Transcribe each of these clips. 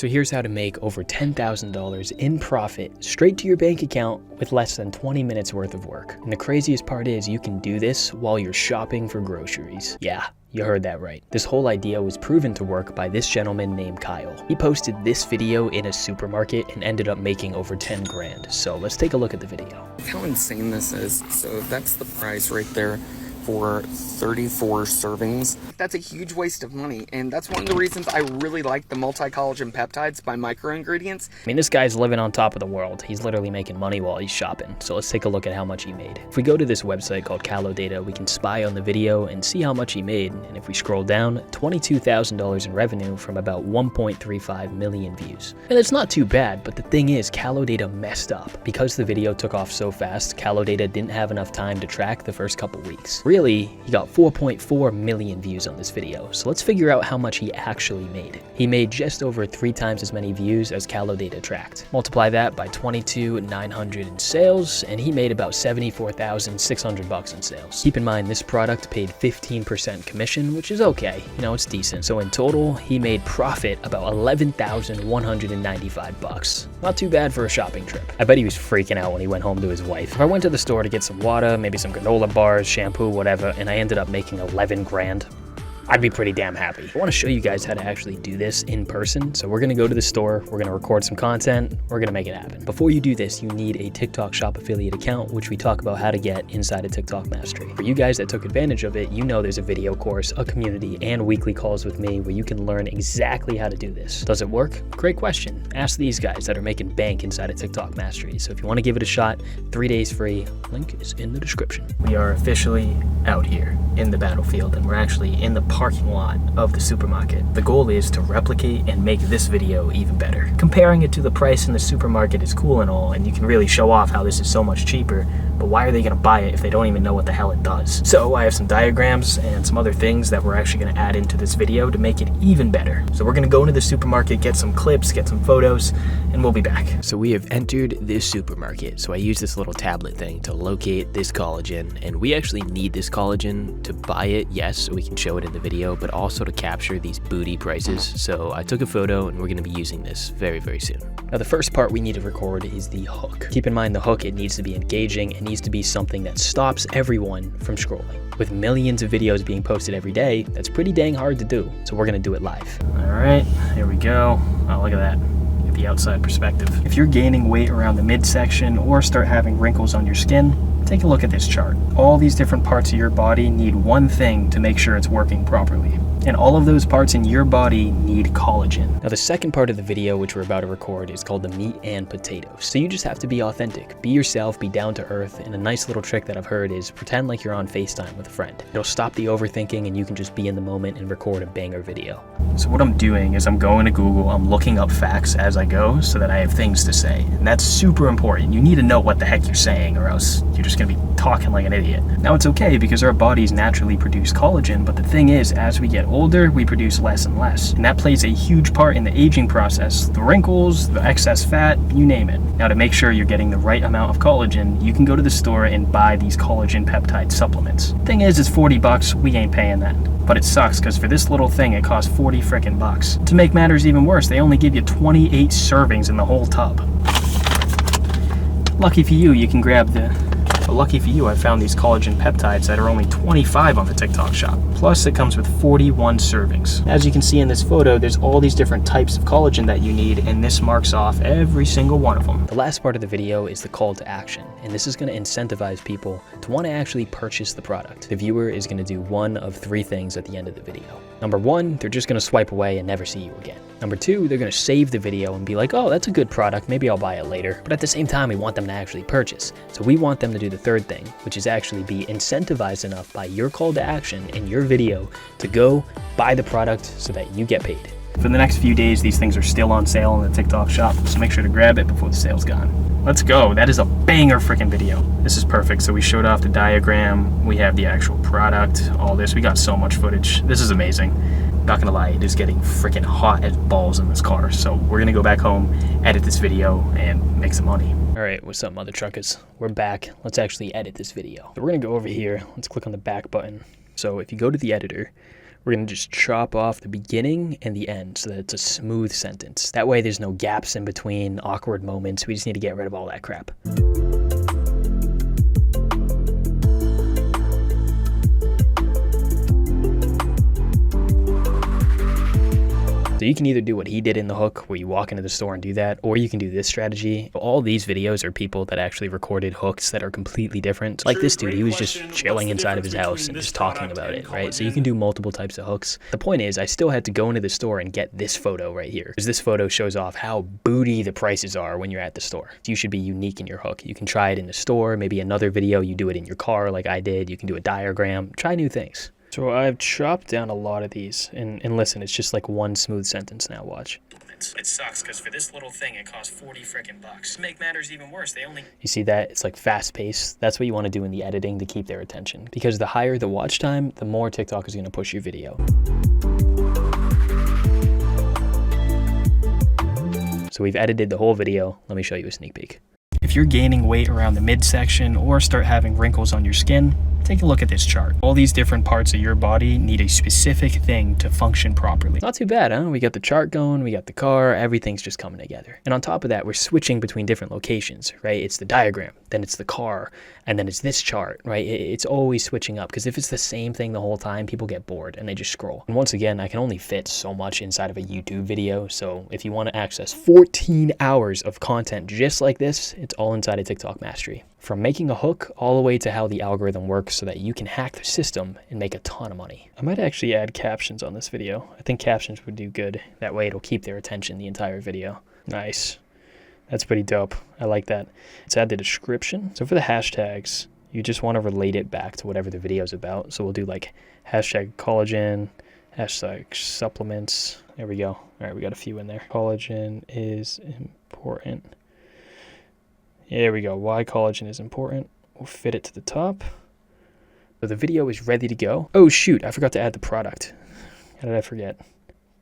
So here's how to make over $10,000 in profit straight to your bank account with less than 20 minutes worth of work. And the craziest part is you can do this while you're shopping for groceries. Yeah, you heard that right. This whole idea was proven to work by this gentleman named Kyle. He posted this video in a supermarket and ended up making over 10 grand. So let's take a look at the video. How insane this is. So that's the price right there for 34 servings. That's a huge waste of money, and that's one of the reasons I really like the multi-collagen peptides by Micro Ingredients. I mean, this guy's living on top of the world. He's literally making money while he's shopping. So let's take a look at how much he made. If we go to this website called Data, we can spy on the video and see how much he made. And if we scroll down, $22,000 in revenue from about 1.35 million views. And it's not too bad, but the thing is, Data messed up. Because the video took off so fast, Data didn't have enough time to track the first couple weeks. Really, he got 4.4 million views on this video, so let's figure out how much he actually made. He made just over 3 times as many views as Data tracked. Multiply that by 22,900 in sales, and he made about 74,600 bucks in sales. Keep in mind, this product paid 15% commission, which is okay. You know, it's decent. So in total, he made profit about 11,195 bucks. Not too bad for a shopping trip. I bet he was freaking out when he went home to his wife. If I went to the store to get some water, maybe some granola bars, shampoo, whatever, and I ended up making 11 grand, I'd be pretty damn happy. I want to show you guys how to actually do this in person. So we're going to go to the store, we're going to record some content, we're going to make it happen. Before you do this, you need a TikTok Shop affiliate account, which we talk about how to get inside of TikTok Mastery. For you guys that took advantage of it, you know there's a video course, a community, and weekly calls with me where you can learn exactly how to do this. Does it work? Great question. Ask these guys that are making bank inside of TikTok Mastery. So if you want to give it a shot, 3 days free, link is in the description. We are officially out here in the battlefield, and we're actually in the parking lot of the supermarket. The goal is to replicate and make this video even better. Comparing it to the price in the supermarket is cool and all, and you can really show off how this is so much cheaper, but why are they going to buy it if they don't even know what the hell it does? So I have some diagrams and some other things that we're actually going to add into this video to make it even better. So we're going to go into the supermarket, get some clips, get some photos, and we'll be back. So we have entered this supermarket. So I use this little tablet thing to locate this collagen, and we actually need this collagen to buy it, yes, so we can show it in the video, but also to capture these booty prices. So I took a photo and we're going to be using this very, very soon. Now the first part we need to record is the hook. Keep in mind the hook, it needs to be engaging. It needs to be something that stops everyone from scrolling. With millions of videos being posted every day, that's pretty dang hard to do. So we're going to do it live. All right, here we go. Oh, look at that. Get the outside perspective. If you're gaining weight around the midsection or start having wrinkles on your skin, take a look at this chart. All these different parts of your body need one thing to make sure it's working properly. And all of those parts in your body need collagen. Now the second part of the video which we're about to record is called the meat and potatoes. So you just have to be authentic, be yourself, be down to earth, and a nice little trick that I've heard is pretend like you're on FaceTime with a friend. It'll stop the overthinking and you can just be in the moment and record a banger video. So what I'm doing is I'm going to Google, I'm looking up facts as I go so that I have things to say. And that's super important. You need to know what the heck you're saying or else you're just gonna be talking like an idiot. Now it's okay because our bodies naturally produce collagen, but the thing is, as we get older, we produce less and less. And that plays a huge part in the aging process. The wrinkles, the excess fat, you name it. Now to make sure you're getting the right amount of collagen, you can go to the store and buy these collagen peptide supplements. Thing is, it's 40 bucks, we ain't paying that. But it sucks because for this little thing, it costs 40 frickin' bucks. To make matters even worse, they only give you 28 servings in the whole tub. Lucky for you, you can grab But lucky for you, I found these collagen peptides that are only 25 on the TikTok shop. Plus, it comes with 41 servings. As you can see in this photo, there's all these different types of collagen that you need, and this marks off every single one of them. The last part of the video is the call to action, and this is going to incentivize people to want to actually purchase the product. The viewer is going to do one of 3 things at the end of the video. Number 1, they're just going to swipe away and never see you again. Number 2, they're going to save the video and be like, oh, that's a good product, maybe I'll buy it later. But at the same time, we want them to actually purchase. So we want them to do the third thing, which is actually be incentivized enough by your call to action in your video to go buy the product so that you get paid. For the next few days, these things are still on sale in the TikTok shop, so make sure to grab it before the sale's gone. Let's go. That is a banger freaking video. This is perfect. So we showed off the diagram. We have the actual product, all this. We got so much footage. This is amazing. Not gonna lie, it is getting freaking hot as balls in this car. So we're gonna go back home, edit this video, and make some money. All right, what's up, mother truckers? We're back. Let's actually edit this video. So we're gonna go over here. Let's click on the back button. So if you go to the editor, we're going to just chop off the beginning and the end so that it's a smooth sentence. That way there's no gaps in between, awkward moments. We just need to get rid of all that crap. So you can either do what he did in the hook, where you walk into the store and do that, or you can do this strategy. All these videos are people that actually recorded hooks that are completely different. Like this dude, he was just chilling inside of his house and just talking about it, right? So you can do multiple types of hooks. The point is, I still had to go into the store and get this photo right here, because this photo shows off how booty the prices are when you're at the store. You should be unique in your hook. You can try it in the store, maybe another video, you do it in your car like I did. You can do a diagram, try new things. So I've chopped down a lot of these, and listen, it's just like one smooth sentence now, watch. It sucks, because for this little thing, it costs 40 frickin' bucks. To make matters even worse, they only... You see that? It's like fast paced. That's what you want to do in the editing to keep their attention. Because the higher the watch time, the more TikTok is going to push your video. So we've edited the whole video. Let me show you a sneak peek. If you're gaining weight around the midsection or start having wrinkles on your skin, take a look at this chart. All these different parts of your body need a specific thing to function properly. Not too bad, huh? We got the chart going, we got the car, everything's just coming together. And on top of that, we're switching between different locations, right? It's the diagram, then it's the car, and then it's this chart, right? It's always switching up, because if it's the same thing the whole time, people get bored and they just scroll. And once again, I can only fit so much inside of a YouTube video, so if you want to access 14 hours of content just like this, it's all inside of TikTok Mastery. From making a hook all the way to how the algorithm works so that you can hack the system and make a ton of money. I might actually add captions on this video. I think captions would do good. That way it'll keep their attention the entire video. Nice. That's pretty dope. I like that. Let's add the description. So for the hashtags, you just want to relate it back to whatever the video is about. So we'll do like hashtag collagen, hashtag supplements. There we go. All right, we got a few in there. Collagen is important. There we go. Why collagen is important. We'll fit it to the top. So the video is ready to go. Oh shoot, I forgot to add the product. How did I forget?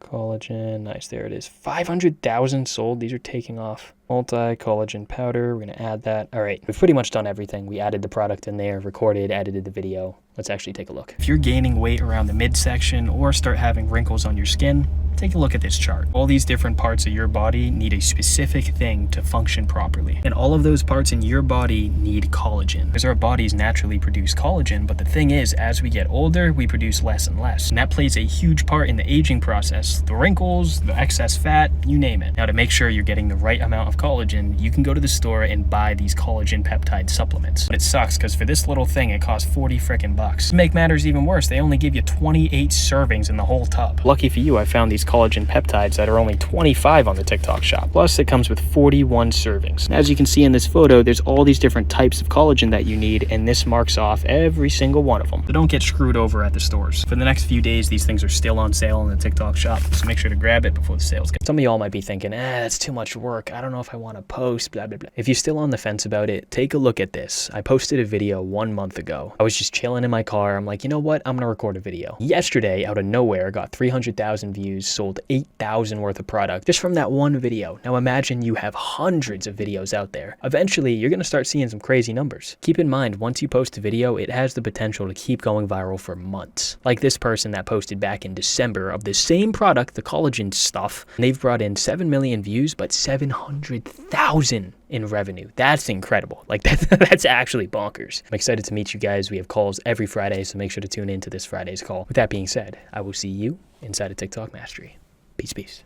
Collagen, nice, there it is. 500,000 sold. These are taking off. Multi-collagen powder, we're gonna add that. All right, we've pretty much done everything. We added the product in there, recorded, edited the video. Let's actually take a look. If you're gaining weight around the midsection or start having wrinkles on your skin, take a look at this chart. All these different parts of your body need a specific thing to function properly. And all of those parts in your body need collagen, because our bodies naturally produce collagen. But the thing is, as we get older, we produce less and less. And that plays a huge part in the aging process. The wrinkles, the excess fat, you name it. Now, to make sure you're getting the right amount of collagen, you can go to the store and buy these collagen peptide supplements. But it sucks, because for this little thing, it costs 40 frickin' bucks. To make matters even worse, they only give you 28 servings in the whole tub. Lucky for you, I found these collagen peptides that are only 25 on the TikTok shop. Plus, it comes with 41 servings. As you can see in this photo, there's all these different types of collagen that you need, and this marks off every single one of them. So don't get screwed over at the stores. For the next few days, these things are still on sale in the TikTok shop, so make sure to grab it before the sales get. Some of y'all might be thinking, that's too much work. I don't know if I want to post, blah, blah, blah. If you're still on the fence about it, take a look at this. I posted a video 1 month ago. I was just chilling in my car. I'm like, you know what? I'm going to record a video. Yesterday, out of nowhere, got 300,000 views, sold 8,000 worth of product just from that one video. Now imagine you have hundreds of videos out there. Eventually, you're going to start seeing some crazy numbers. Keep in mind, once you post a video, it has the potential to keep going viral for months. Like this person that posted back in December of the same product, the collagen stuff. And they've brought in 7 million views, but 700,000 in revenue. That's incredible. Like that's actually bonkers. I'm excited to meet you guys. We have calls every Friday, so make sure to tune in to this Friday's call. With that being said, I will see you inside of TikTok Mastery. Peace, peace.